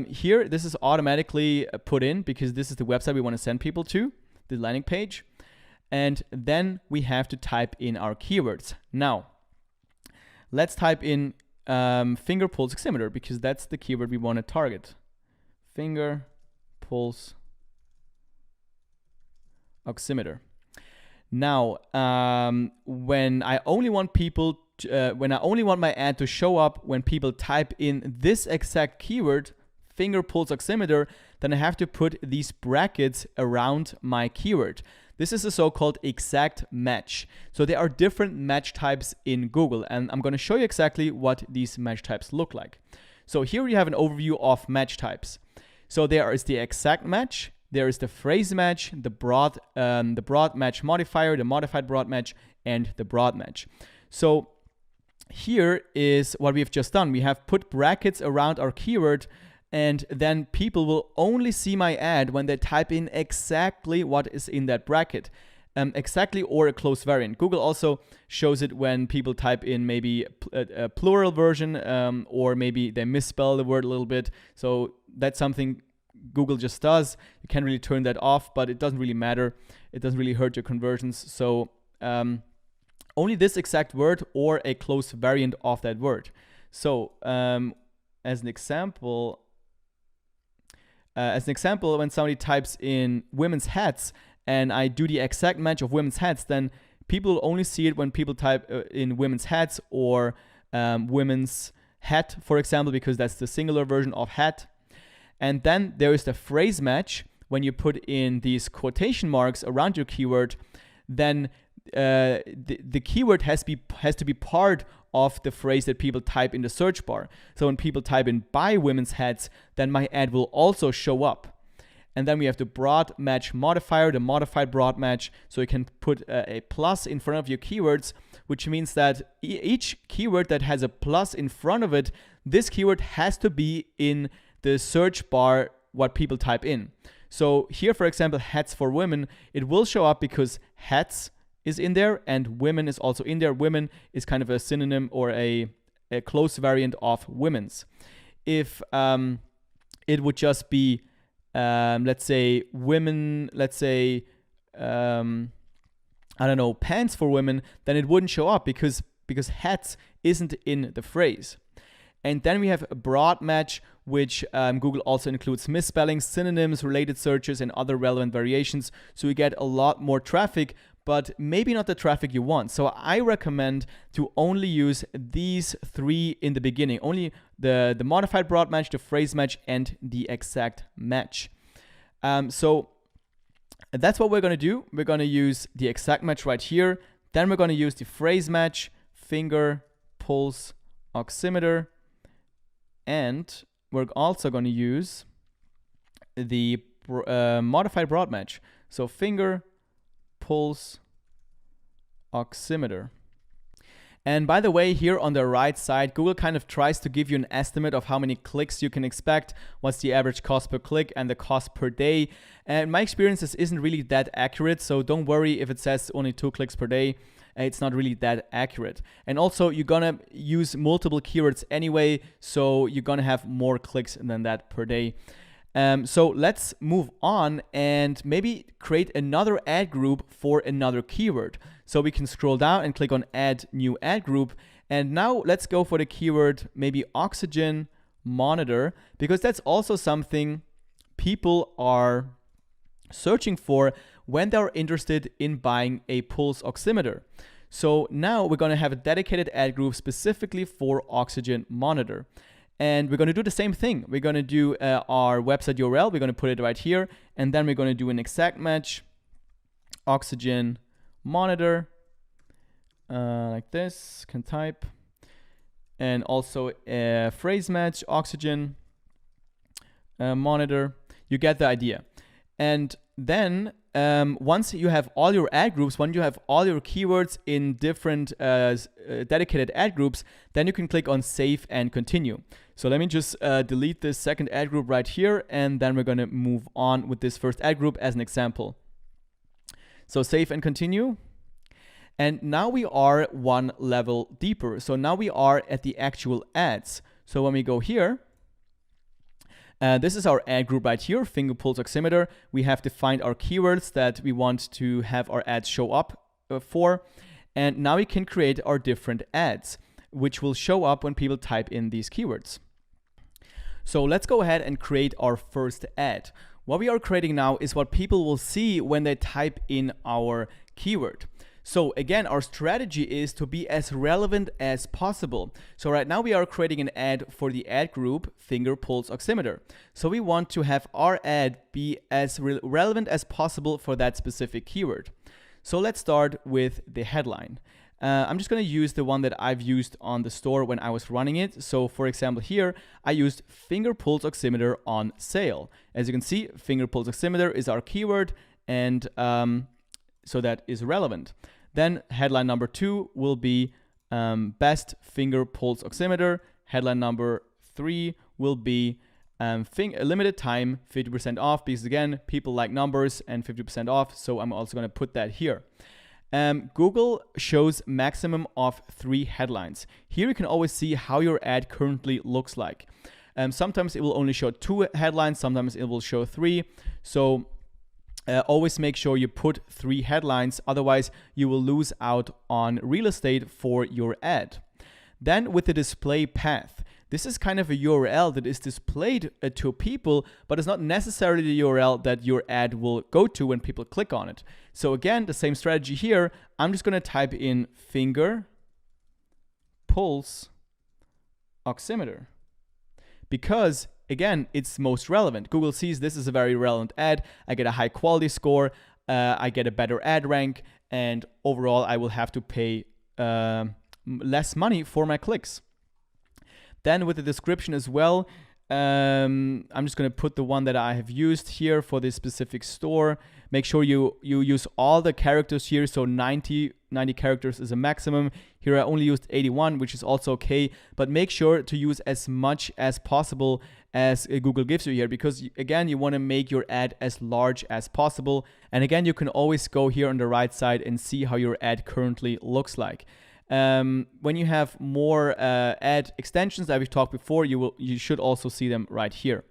here, this is automatically put in because this is the website we want to send people to, the landing page. And then we have to type in our keywords. Now, let's type in finger pulse oximeter because that's the keyword we want to target. Finger pulse oximeter. Now, when I only want my ad to show up when people type in this exact keyword, finger pulse oximeter, then I have to put these brackets around my keyword. This is a so-called exact match. So there are different match types in Google, and I'm going to show you exactly what these match types look like. So here you have an overview of match types. So there is the exact match, there is the phrase match, the broad match modifier, the modified broad match, and the broad match. So here is what we've just done. We have put brackets around our keyword, and then people will only see my ad when they type in exactly what is in that bracket. Exactly, or a close variant. Google also shows it when people type in maybe a plural version, or maybe they misspell the word a little bit. So that's something Google just does. You can't really turn that off, but it doesn't really matter. It doesn't really hurt your conversions. So only this exact word or a close variant of that word. So as an example, when somebody types in women's hats and I do the exact match of women's hats, then people only see it when people type in women's hats or women's hat, for example, because that's the singular version of hat. And then there is the phrase match. When you put in these quotation marks around your keyword, then the keyword has to be part of the phrase that people type in the search bar. So when people type in buy women's hats, then my ad will also show up. And then we have the broad match modifier, the modified broad match. So you can put a plus in front of your keywords, which means that each keyword that has a plus in front of it, this keyword has to be in the search bar what people type in. So here, for example, hats for women, it will show up because hats is in there and women is also in there. Women is kind of a synonym or a close variant of women's. If it would just be, let's say women, I don't know, pants for women, then it wouldn't show up because hats isn't in the phrase. And then we have a broad match, which Google also includes misspellings, synonyms, related searches, and other relevant variations. So you get a lot more traffic, but maybe not the traffic you want. So I recommend to only use these three in the beginning, only the modified broad match, the phrase match, and the exact match. So that's what we're going to do. We're going to use the exact match right here. Then we're going to use the phrase match, finger, pulse, oximeter, and we're also going to use the modified broad match. So finger, pulse, oximeter. And by the way, here on the right side, Google kind of tries to give you an estimate of how many clicks you can expect, what's the average cost per click and the cost per day. And my experience, this isn't really that accurate, so don't worry if it says only 2 clicks per day. It's not really that accurate. And also, you're gonna use multiple keywords anyway, so you're gonna have more clicks than that per day. So let's move on and maybe create another ad group for another keyword. So we can scroll down and click on Add New Ad Group. And now let's go for the keyword, maybe oxygen monitor, because that's also something people are searching for when they're interested in buying a pulse oximeter. So now we're going to have a dedicated ad group specifically for oxygen monitor. And we're going to do the same thing. We're going to do our website URL. We're going to put it right here. And then we're going to do an exact match, oxygen monitor, like this, can type. And also a phrase match, oxygen monitor. You get the idea. And then once you have all your ad groups, when you have all your keywords in different dedicated ad groups, then you can click on save and continue. So let me just delete this second ad group right here, and then we're going to move on with this first ad group as an example. So save and continue. And now we are one level deeper. So now we are at the actual ads. So when we go here, this is our ad group right here, finger pulse oximeter. We have defined our keywords that we want to have our ads show up for. And now we can create our different ads, which will show up when people type in these keywords. So let's go ahead and create our first ad. What we are creating now is what people will see when they type in our keyword. So again, our strategy is to be as relevant as possible. So right now we are creating an ad for the ad group finger pulse oximeter. So we want to have our ad be as relevant as possible for that specific keyword. So let's start with the headline. I'm just going to use the one that I've used on the store when I was running it. So for example, here I used finger pulse oximeter on sale. As you can see, finger pulse oximeter is our keyword, and so that is relevant. Then headline number 2 will be best finger pulse oximeter. Headline number 3 will be limited time, 50% off, because again, people like numbers and 50% off. So I'm also going to put that here. Google shows maximum of 3 headlines. Here you can always see how your ad currently looks like. Sometimes it will only show 2 headlines, sometimes it will show 3. So always make sure you put 3 headlines, otherwise you will lose out on real estate for your ad. Then with the display path, this is kind of a URL that is displayed to people, but it's not necessarily the URL that your ad will go to when people click on it. So again, the same strategy here. I'm just going to type in finger pulse oximeter, because again, it's most relevant. Google sees this is a very relevant ad. I get a high quality score. I get a better ad rank. And overall, I will have to pay less money for my clicks. Then with the description as well, I'm just going to put the one that I have used here for this specific store. Make sure you use all the characters here. So 90 characters is a maximum. Here I only used 81, which is also okay. But make sure to use as much as possible as Google gives you here, because again, you want to make your ad as large as possible. And again, you can always go here on the right side and see how your ad currently looks like. When you have more ad extensions that we've talked before, you should also see them right here.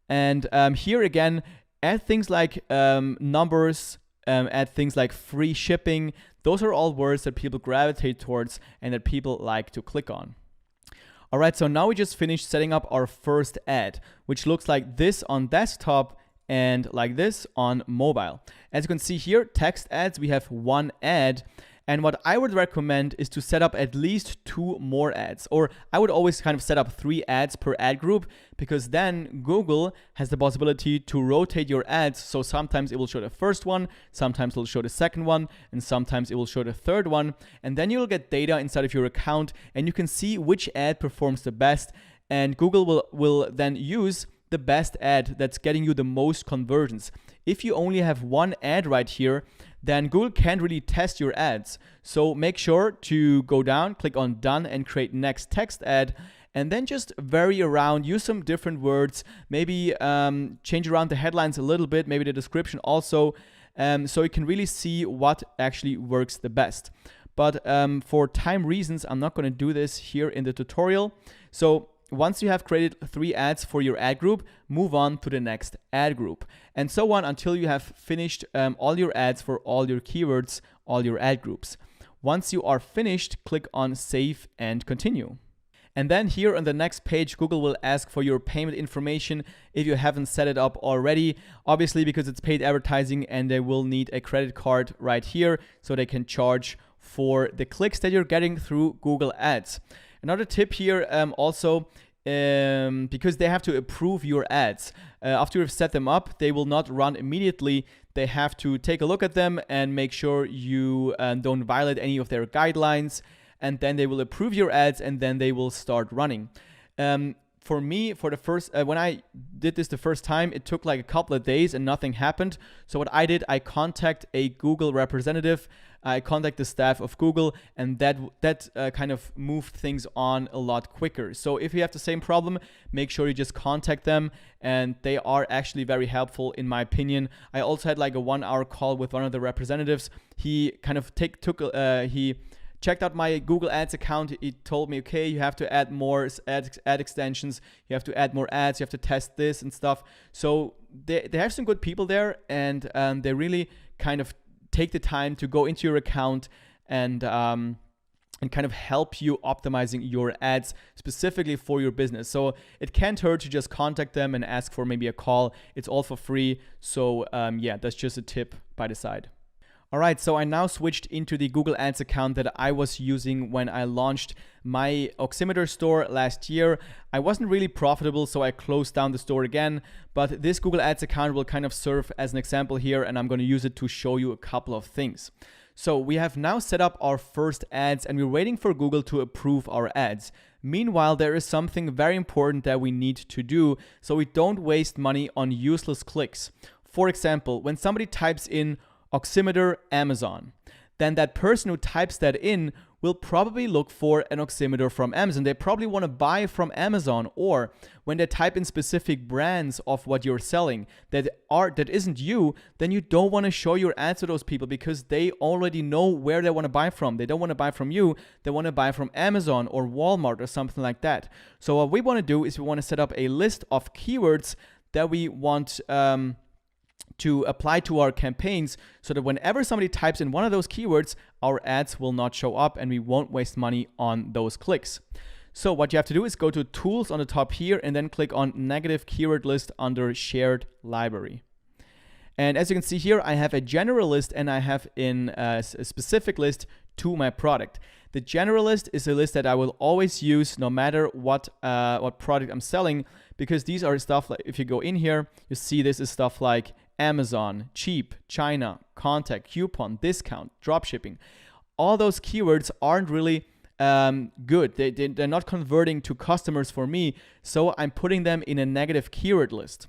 And here again, add things like numbers, add things like free shipping. Those are all words that people gravitate towards and that people like to click on. All right, so now we just finished setting up our first ad, which looks like this on desktop and like this on mobile. As you can see here, text ads, we have 1 ad. And what I would recommend is to set up at least 2 more ads, or I would always kind of set up 3 ads per ad group, because then Google has the possibility to rotate your ads. So sometimes it will show the first one, sometimes it will show the second one, and sometimes it will show the third one. And then you'll get data inside of your account and you can see which ad performs the best. And Google will then use the best ad that's getting you the most conversions. If you only have 1 ad right here, then Google can't really test your ads. So make sure to go down, click on done and create next text ad, and then just vary around, use some different words, maybe change around the headlines a little bit, maybe the description also, so you can really see what actually works the best. But for time reasons, I'm not going to do this here in the tutorial. So once you have created 3 ads for your ad group, move on to the next ad group, and so on until you have finished all your ads for all your keywords, all your ad groups. Once you are finished, click on Save and Continue. And then here on the next page, Google will ask for your payment information if you haven't set it up already. Obviously, because it's paid advertising, and they will need a credit card right here so they can charge for the clicks that you're getting through Google Ads. Another tip here also, because they have to approve your ads. After you've set them up, they will not run immediately. They have to take a look at them and make sure you don't violate any of their guidelines. And then they will approve your ads, and then they will start running. For me, for the first, when I did this the first time, it took like a couple of days and nothing happened. So what I did, I contact a Google representative. I contact the staff of Google, and that kind of moved things on a lot quicker. So if you have the same problem, make sure you just contact them, and they are actually very helpful in my opinion. I also had like a 1-hour call with one of the representatives. He kind of he checked out my Google Ads account. He told me, okay, you have to add more ad extensions, you have to add more ads, you have to test this and stuff. So they have some good people there, and they really kind of take the time to go into your account and kind of help you optimizing your ads specifically for your business. So it can't hurt to just contact them and ask for maybe a call. It's all for free. So yeah, that's just a tip by the side. All right, so I now switched into the Google Ads account that I was using when I launched my Oximeter store last year. I wasn't really profitable, so I closed down the store again, but this Google Ads account will kind of serve as an example here, and I'm going to use it to show you a couple of things. So we have now set up our first ads, and we're waiting for Google to approve our ads. Meanwhile, there is something very important that we need to do so we don't waste money on useless clicks. For example, when somebody types in oximeter Amazon, then that person who types that in will probably look for an oximeter from Amazon. They probably want to buy from Amazon, or when they type in specific brands of what you're selling that isn't you, then you don't want to show your ads to those people because they already know where they want to buy from. They don't want to buy from you, they want to buy from Amazon or Walmart or something like that. So what we want to do is we want to set up a list of keywords that we want to apply to our campaigns, so that whenever somebody types in one of those keywords, our ads will not show up and we won't waste money on those clicks. So what you have to do is go to Tools on the top here and then click on Negative Keyword List under Shared Library. And as you can see here, I have a general list and I have a specific list to my product. The general list is a list that I will always use no matter what product I'm selling, because these are stuff like, if you go in here, you see this is stuff like Amazon, cheap, China, contact, coupon, discount, dropshipping. All those keywords aren't really good. They're not converting to customers for me, so I'm putting them in a negative keyword list.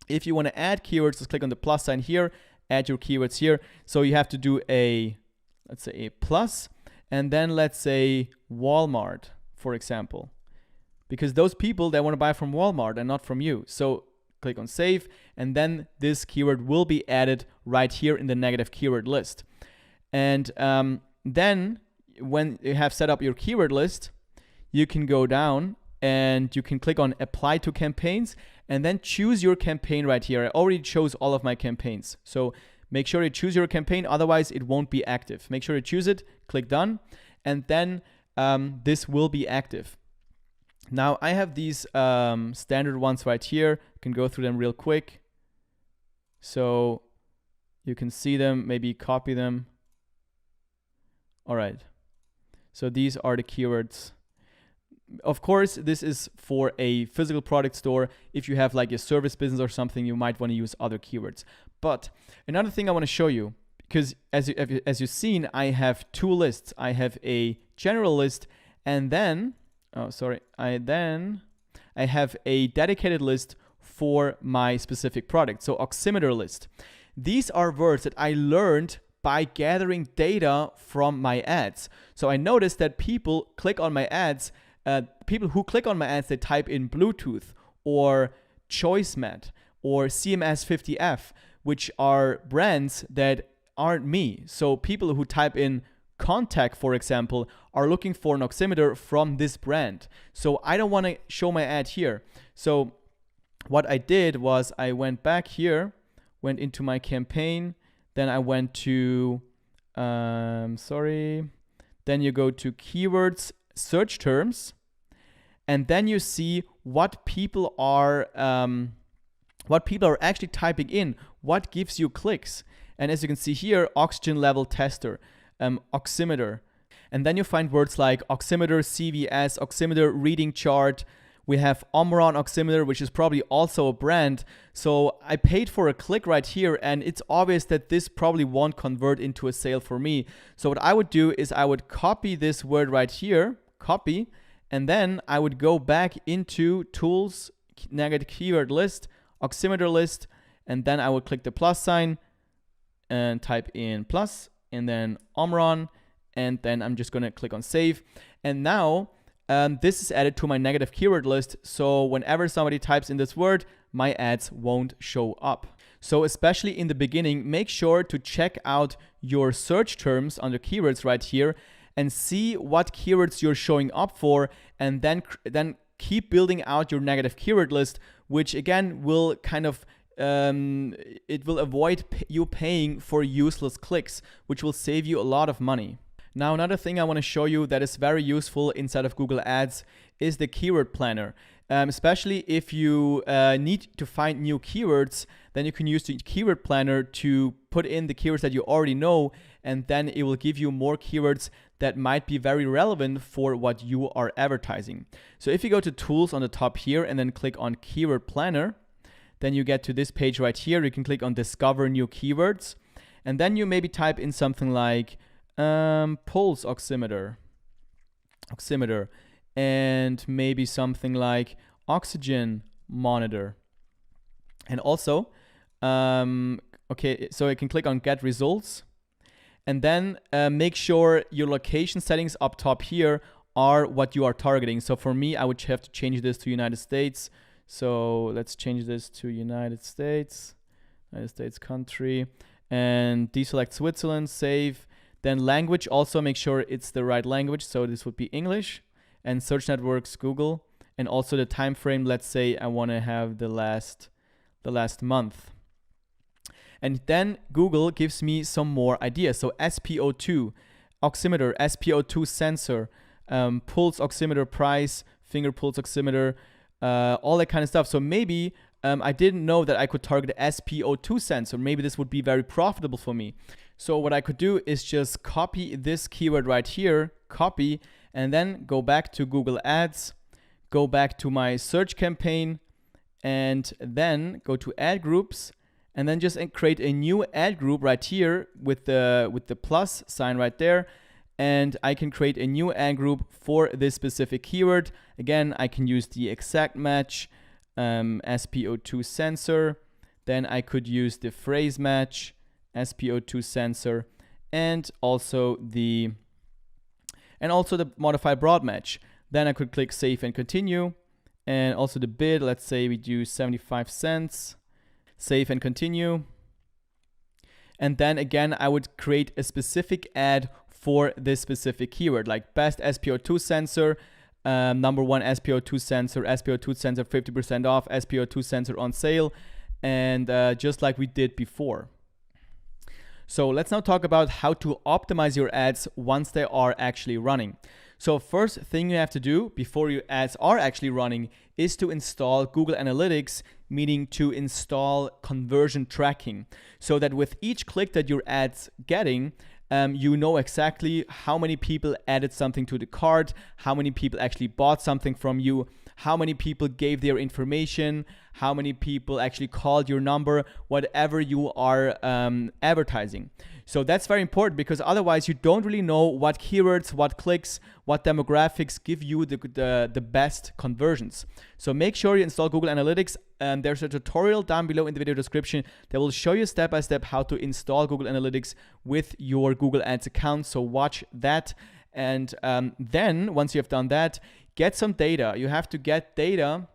If you want to add keywords, just click on the plus sign here, add your keywords here. So you have to do let's say a plus, and then let's say Walmart, for example, because those people, they want to buy from Walmart and not from you. So click on Save, and then this keyword will be added right here in the negative keyword list. And then when you have set up your keyword list, you can go down and you can click on Apply to Campaigns and then choose your campaign right here. I already chose all of my campaigns. So make sure you choose your campaign, otherwise it won't be active. Make sure you choose it, click Done, and then this will be active. Now I have these standard ones right here. I can go through them real quick. So you can see them, maybe copy them. All right. So these are the keywords. Of course, this is for a physical product store. If you have like a service business or something, you might want to use other keywords. But another thing I want to show you, because as you've seen, I have two lists. I have a general list, and then I have a dedicated list for my specific product. So oximeter list. These are words that I learned by gathering data from my ads. So I noticed that people click on my ads. People who click on my ads, they type in Bluetooth or ChoiceMed or CMS50F, which are brands that aren't me. So people who type in Contact, for example, are looking for an oximeter from this brand. So I don't want to show my ad here. So what I did was I went back here, went into my campaign, then I went to sorry. Then you go to keywords, search terms, and then you see what people are actually typing in, what gives you clicks. And as you can see here, oxygen level tester, oximeter. And then you find words like oximeter, CVS, oximeter, reading chart. We have Omron oximeter, which is probably also a brand. So I paid for a click right here, and it's obvious that this probably won't convert into a sale for me. So what I would do is I would copy this word right here, copy, and then I would go back into tools, negative keyword list, oximeter list, and then I would click the plus sign and type in plus, and then Omron, and then I'm just gonna click on save. And now this is added to my negative keyword list, so whenever somebody types in this word, my ads won't show up. So especially in the beginning, make sure to check out your search terms under keywords right here and see what keywords you're showing up for, and then keep building out your negative keyword list, which again will kind of it will avoid you paying for useless clicks, which will save you a lot of money. Now, another thing I want to show you that is very useful inside of Google Ads is the keyword planner. Especially if you need to find new keywords, then you can use the keyword planner to put in the keywords that you already know, and then it will give you more keywords that might be very relevant for what you are advertising. So if you go to tools on the top here and then click on keyword planner, then you get to this page right here. You can click on discover new keywords, and then you maybe type in something like pulse oximeter, and maybe something like oxygen monitor. And also, okay, so I can click on get results, and then make sure your location settings up top here are what you are targeting. So for me, I would have to change this to United States. So let's change this to United States country, and deselect Switzerland, save. Then language, also make sure it's the right language. So this would be English, and search networks, Google, and also the time frame. Let's say I want to have the last month. And then Google gives me some more ideas. So SpO2, oximeter, SpO2 sensor, pulse oximeter price, finger pulse oximeter, all that kind of stuff. So maybe I didn't know that I could target the SpO2 sensor. Maybe this would be very profitable for me. So what I could do is just copy this keyword right here, copy, and then go back to Google Ads, go back to my search campaign, and then go to ad groups, and then just create a new ad group right here with the plus sign right there. And I can create a new ad group for this specific keyword. Again, I can use the exact match, SpO2 sensor. Then I could use the phrase match, SpO2 sensor, and also the modified broad match. Then I could click save and continue, and also the bid, let's say we do 75 cents, save and continue. And then again, I would create a specific ad for this specific keyword, like best SpO2 sensor, number one SpO2 sensor, 50% off, SpO2 sensor on sale, and just like we did before. So let's now talk about how to optimize your ads once they are actually running. So first thing you have to do before your ads are actually running is to install Google Analytics, meaning to install conversion tracking, so that with each click that your ad's getting, you know exactly how many people added something to the cart, how many people actually bought something from you, how many people gave their information, how many people actually called your number, whatever you are advertising. So that's very important, because otherwise you don't really know what keywords, what clicks, what demographics give you the best conversions. So make sure you install Google Analytics. There's a tutorial down below in the video description that will show you step by step how to install Google Analytics with your Google Ads account. So watch that. And then once you have done that, get some data. You have to get data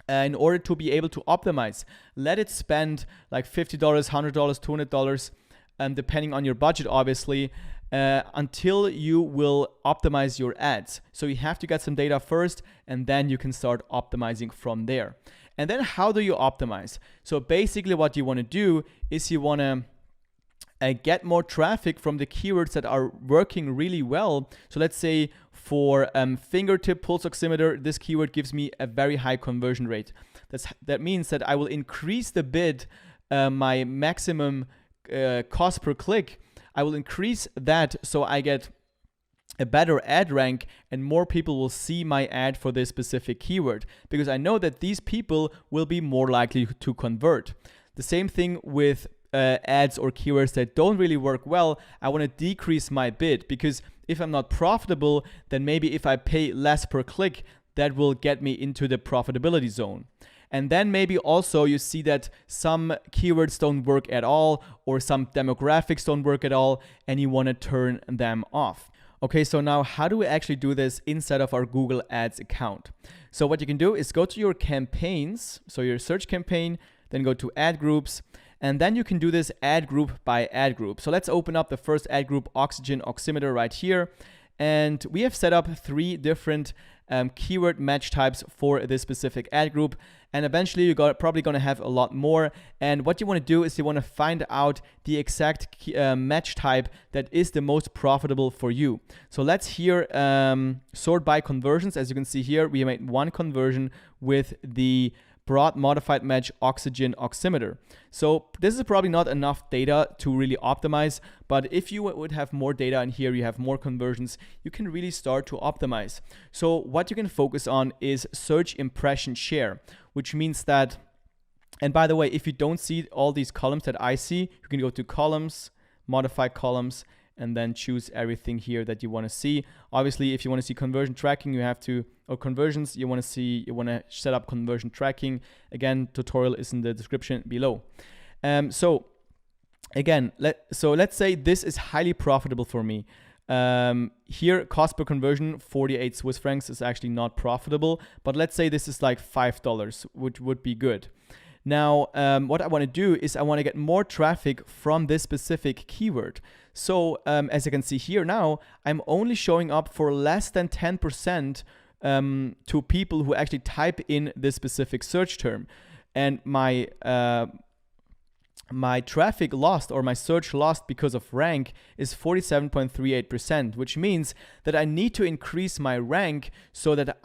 in order to be able to optimize. Let it spend like $50, $100, $200, depending on your budget, obviously, until you will optimize your ads. So you have to get some data first, and then you can start optimizing from there. And then how do you optimize? So basically what you want to do is you want to get more traffic from the keywords that are working really well. So let's say for fingertip pulse oximeter, this keyword gives me a very high conversion rate. That means that I will increase the bid, my maximum cost per click. I will increase that so I get a better ad rank and more people will see my ad for this specific keyword, because I know that these people will be more likely to convert. The same thing with ads or keywords that don't really work well. I want to decrease my bid, because if I'm not profitable, then maybe if I pay less per click, that will get me into the profitability zone. And then maybe also you see that some keywords don't work at all, or some demographics don't work at all, and you want to turn them off. Okay, so now how do we actually do this inside of our Google Ads account? So what you can do is go to your campaigns, so your search campaign, then go to ad groups, and then you can do this ad group by ad group. So let's open up the first ad group, Oxygen Oximeter, right here. And we have set up 3 different keyword match types for this specific ad group. And eventually you're probably going to have a lot more. And what you want to do is you want to find out the exact match type that is the most profitable for you. So let's here sort by conversions. As you can see here, we made 1 conversion with the broad modified match Oxygen Oximeter. So this is probably not enough data to really optimize, but if you would have more data in here, you have more conversions, you can really start to optimize. So what you can focus on is search impression share, which means that, and by the way, if you don't see all these columns that I see, you can go to columns, modify columns, and then choose everything here that you want to see. Obviously, if you want to see conversion tracking, you have to, or conversions, you want to set up conversion tracking. Again, tutorial is in the description below. So again, let's say this is highly profitable for me. Here, cost per conversion, 48 Swiss francs is actually not profitable, but let's say this is like $5, which would be good. Now, what I want to do is I want to get more traffic from this specific keyword. So as you can see here now, I'm only showing up for less than 10% to people who actually type in this specific search term. And my traffic lost, or my search lost because of rank, is 47.38%, which means that I need to increase my rank so that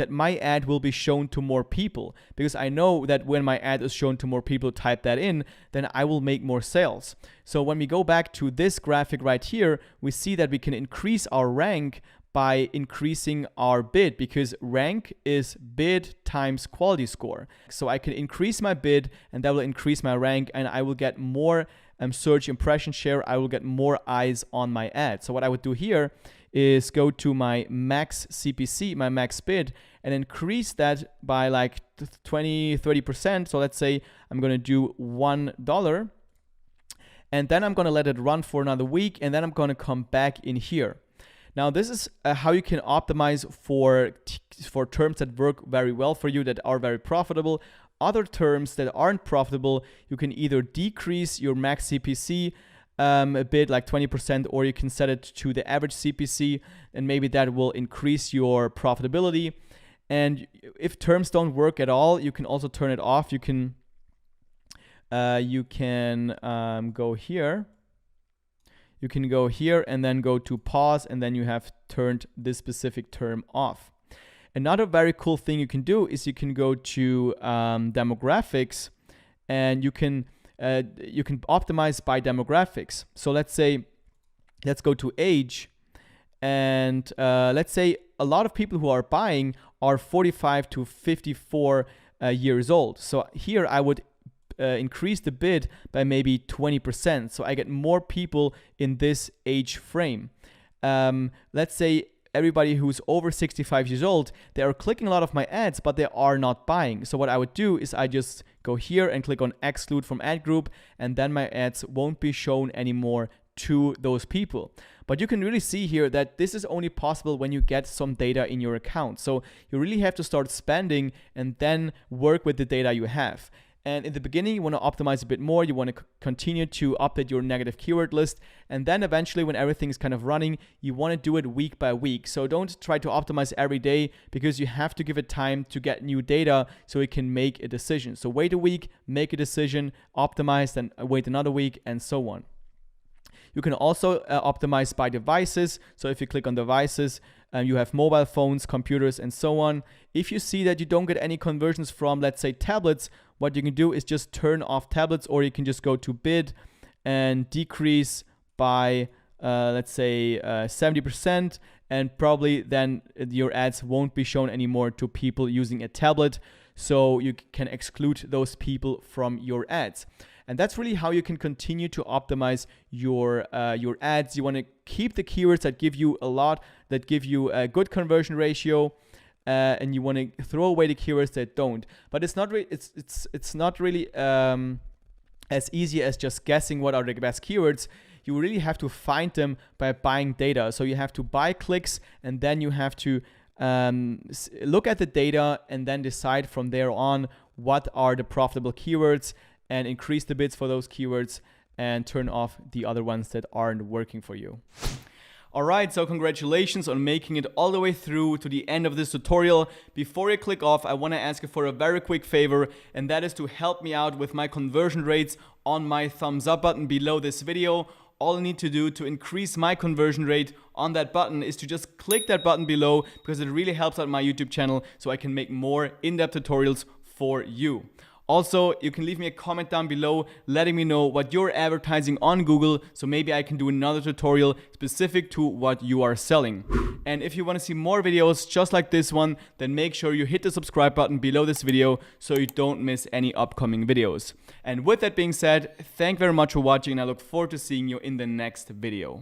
my ad will be shown to more people, because I know that when my ad is shown to more people who type that in, then I will make more sales. So when we go back to this graphic right here, we see that we can increase our rank by increasing our bid, because rank is bid times quality score. So I can increase my bid and that will increase my rank, and I will get more search impression share. I will get more eyes on my ad. So what I would do here is go to my max CPC, my max bid, and increase that by like 20-30%. So let's say I'm going to do $1, and then I'm going to let it run for another week, and then I'm going to come back in here. Now, this is how you can optimize for terms that work very well for you, that are very profitable. Other terms that aren't profitable, you can either decrease your max CPC a bit, like 20%, or you can set it to the average CPC, and maybe that will increase your profitability. And if terms don't work at all, you can also turn it off. You can go here. You can go here and then go to pause, and then you have turned this specific term off. Another very cool thing you can do is you can go to demographics, and you can optimize by demographics. So let's go to age, and let's say a lot of people who are buying are 45 to 54 years old. So here I would increase the bid by maybe 20%, so I get more people in this age frame. Let's say everybody who's over 65 years old, they are clicking a lot of my ads, but they are not buying. So what I would do is I just go here and click on exclude from ad group, and then my ads won't be shown anymore to those people. But you can really see here that this is only possible when you get some data in your account. So you really have to start spending and then work with the data you have. And in the beginning, you want to optimize a bit more. You want to continue to update your negative keyword list. And then eventually, when everything is kind of running, you want to do it week by week. So don't try to optimize every day, because you have to give it time to get new data so you can make a decision. So wait a week, make a decision, optimize, then wait another week, and so on. You can also optimize by devices. So if you click on devices, you have mobile phones, computers, and so on. If you see that you don't get any conversions from, let's say, tablets, what you can do is just turn off tablets, or you can just go to bid and decrease by, let's say, 70%, and probably then your ads won't be shown anymore to people using a tablet. So you can exclude those people from your ads. And that's really how you can continue to optimize your ads. You want to keep the keywords that give you a lot, that give you a good conversion ratio, and you want to throw away the keywords that don't. But it's not really it's not really as easy as just guessing what are the best keywords. You really have to find them by buying data. So you have to buy clicks, and then you have to look at the data and then decide from there on what are the profitable keywords, and increase the bids for those keywords and turn off the other ones that aren't working for you. All right, so congratulations on making it all the way through to the end of this tutorial. Before you click off, I want to ask you for a very quick favor, and that is to help me out with my conversion rates on my thumbs up button below this video. All I need to do to increase my conversion rate on that button is to just click that button below, because it really helps out my YouTube channel so I can make more in-depth tutorials for you. Also, you can leave me a comment down below letting me know what you're advertising on Google, so maybe I can do another tutorial specific to what you are selling. And if you want to see more videos just like this one, then make sure you hit the subscribe button below this video so you don't miss any upcoming videos. And with that being said, thank you very much for watching, and I look forward to seeing you in the next video.